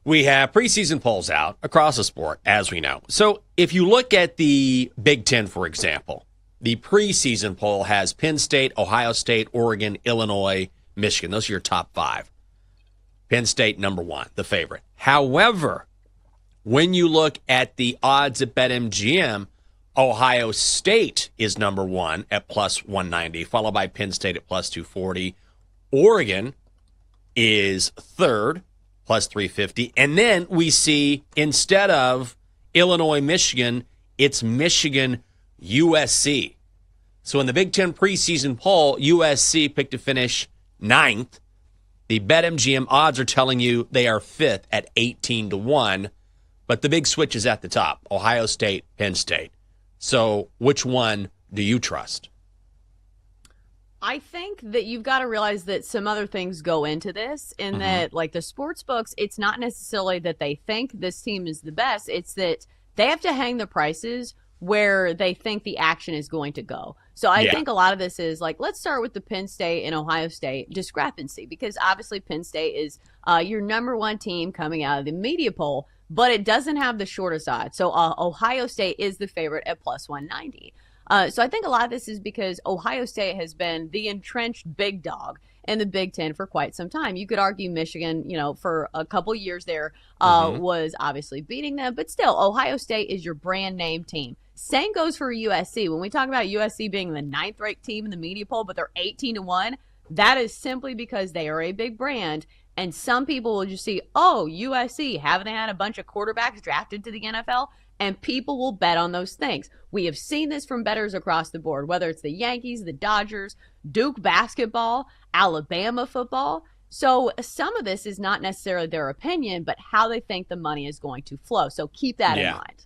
We have preseason polls out across the sport, as we know. So if you look at the Big Ten, for example, the preseason poll has Penn State, Ohio State, Oregon, Illinois, Michigan. Those are your top five. Penn State, number one, the favorite. However, when you look at the odds at BetMGM, Ohio State is number one at plus 190, followed by Penn State at plus 240. Oregon is third, plus 350. And then we see, instead of Illinois, Michigan, it's Michigan, USC. So in the Big Ten preseason poll, USC picked to finish ninth. The BetMGM odds are telling you they are fifth at 18-1. But the big switch is at the top, Ohio State, Penn State. So which one do you trust? I think that you've got to realize that some other things go into this, in that, like the sports books, it's not necessarily that they think this team is the best. It's that they have to hang the prices where they think the action is going to go. So I think a lot of this is like, let's start with the Penn State and Ohio State discrepancy, because obviously Penn State is your number one team coming out of the media poll, but it doesn't have the shortest odds. So Ohio State is the favorite at plus 190. So I think a lot of this is because Ohio State has been the entrenched big dog in the Big Ten for quite some time. You could argue Michigan, for a couple years there was obviously beating them, but still Ohio State is your brand name team. Same goes for USC. When we talk about USC being the ninth-ranked team in the media poll, but they're 18-1, that is simply because they are a big brand. And some people will just see, oh, USC, haven't they had a bunch of quarterbacks drafted to the NFL? And people will bet on those things. We have seen this from bettors across the board, whether it's the Yankees, the Dodgers, Duke basketball, Alabama football. So some of this is not necessarily their opinion, but how they think the money is going to flow. So keep that in mind.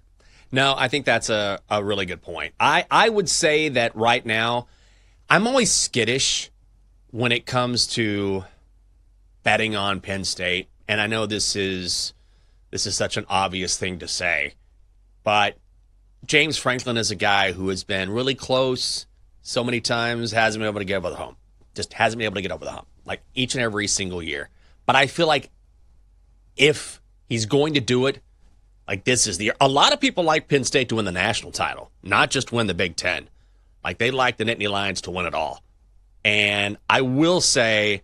No, I think that's a really good point. I would say that right now, I'm always skittish when it comes to betting on Penn State. And I know this is such an obvious thing to say, but James Franklin is a guy who has been really close so many times, hasn't been able to get over the hump. Just hasn't been able to get over the hump, like each and every single year. But I feel like if he's going to do it, like this is the year. A lot of people like Penn State to win the national title, not just win the Big Ten. Like they like the Nittany Lions to win it all. And I will say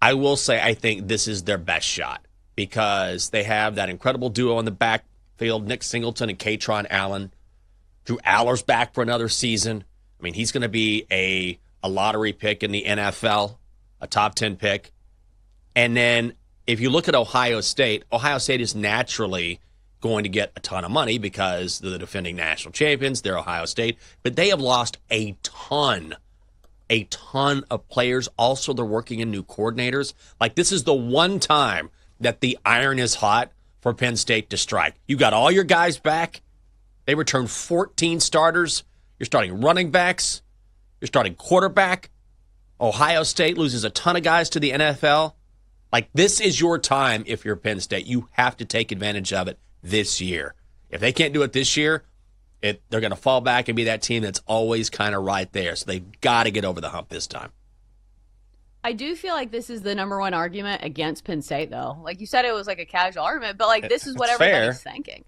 I think this is their best shot because they have that incredible duo in the backfield, Nick Singleton and Katron Allen. Drew Aller's back for another season. I mean, he's going to be a lottery pick in the NFL, a top 10 pick. And then if you look at Ohio State is naturally going to get a ton of money because they're the defending national champions. They're Ohio State. But they have lost a ton of players. Also, they're working in new coordinators. Like, this is the one time that the iron is hot for Penn State to strike. You got all your guys back. They returned 14 starters. You're starting running backs. You're starting quarterback. Ohio State loses a ton of guys to the NFL. Like, this is your time if you're Penn State. You have to take advantage of it this year. If they can't do it this year, they're going to fall back and be that team that's always kind of right there. So they've got to get over the hump this time. I do feel like this is the number one argument against Penn State, though. Like you said, it was like a casual argument, but like this is what everybody's thinking.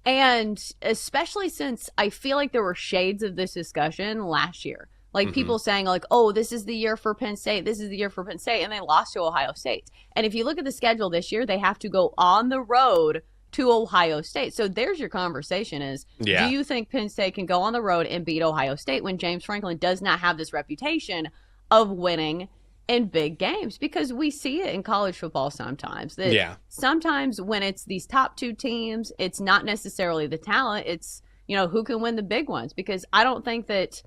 And especially since I feel like there were shades of this discussion last year. Like people saying like, oh, this is the year for Penn State. This is the year for Penn State. And they lost to Ohio State. And if you look at the schedule this year, they have to go on the road to Ohio State. So there's your conversation is, do you think Penn State can go on the road and beat Ohio State when James Franklin does not have this reputation of winning in big games? Because we see it in college football sometimes. That sometimes when it's these top two teams, it's not necessarily the talent. It's, who can win the big ones. Because I don't think that...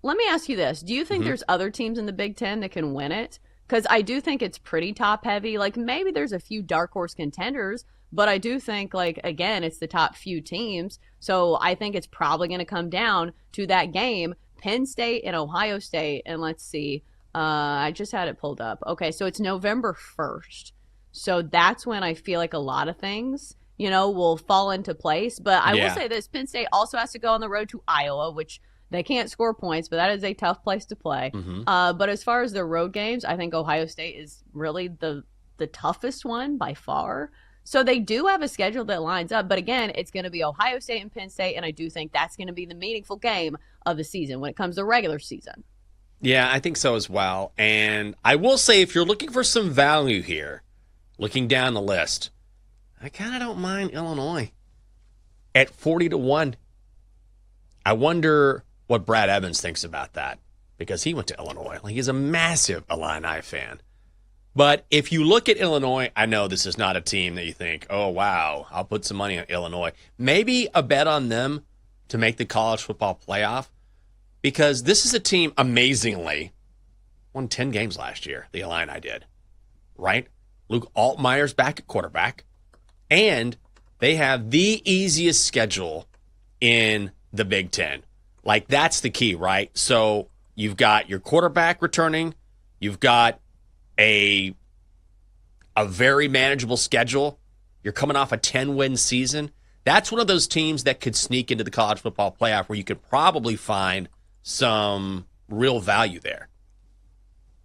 Let me ask you this. Do you think there's other teams in the Big Ten that can win it? Because I do think it's pretty top heavy. Like maybe there's a few dark horse contenders, but I do think like, again, it's the top few teams. So I think it's probably going to come down to that game, Penn State and Ohio State. And let's see, I just had it pulled up. Okay, so it's November 1st. So that's when I feel like a lot of things, will fall into place. But I will say this, Penn State also has to go on the road to Iowa, which they can't score points, but that is a tough place to play. But as far as the road games, I think Ohio State is really the toughest one by far. So they do have a schedule that lines up. But again, it's going to be Ohio State and Penn State. And I do think that's going to be the meaningful game of the season when it comes to regular season. Yeah, I think so as well. And I will say, if you're looking for some value here, looking down the list, I kind of don't mind Illinois at 40-1. I wonder what Brad Evans thinks about that, because he went to Illinois. Like, he's a massive Illini fan. But if you look at Illinois, I know this is not a team that you think, oh, wow, I'll put some money on Illinois. Maybe a bet on them to make the college football playoff, because this is a team, amazingly, won 10 games last year, the Illini did, right? Luke Altmaier's back at quarterback, and they have the easiest schedule in the Big Ten. Like, that's the key, right? So you've got your quarterback returning, you've got a very manageable schedule, you're coming off a 10-win season. That's one of those teams that could sneak into the college football playoff where you could probably find some real value there.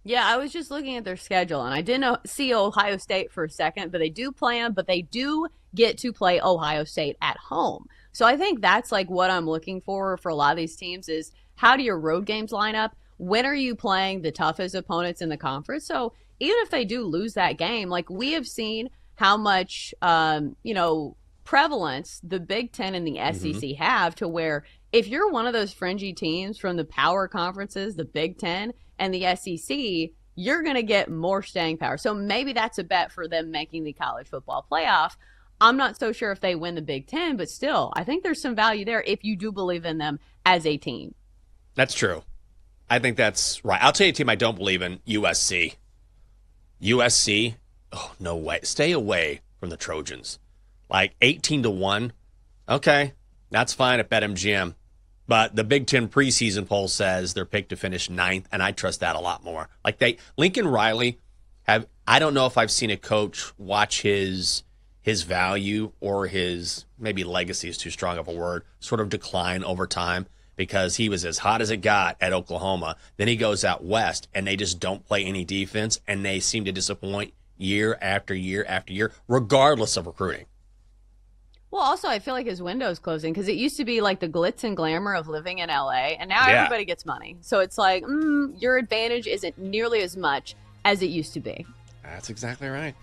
Yeah, I was just looking at their schedule, and I didn't see Ohio State for a second, but they do play them, but they do get to play Ohio State at home. So I think that's like what I'm looking for a lot of these teams is, how do your road games line up? When are you playing the toughest opponents in the conference? So even if they do lose that game, like, we have seen how much, prevalence the Big Ten and the SEC have, to where if you're one of those fringy teams from the power conferences, the Big Ten and the SEC, you're going to get more staying power. So maybe that's a bet for them making the college football playoff. I'm not so sure if they win the Big Ten, but still, I think there's some value there if you do believe in them as a team. That's true. I think that's right. I'll tell you a team I don't believe in, USC. USC, oh, no way. Stay away from the Trojans. Like 18-1, okay, that's fine at BetMGM. But the Big Ten preseason poll says they're picked to finish 9th, and I trust that a lot more. Like, Lincoln Riley, I don't know if I've seen a coach watch his value, or his, maybe legacy is too strong of a word, sort of decline over time, because he was as hot as it got at Oklahoma. Then he goes out west, and they just don't play any defense, and they seem to disappoint year after year after year, regardless of recruiting. Well, also, I feel like his window's closing, because it used to be like the glitz and glamour of living in LA, and now everybody gets money. So it's like, your advantage isn't nearly as much as it used to be. That's exactly right.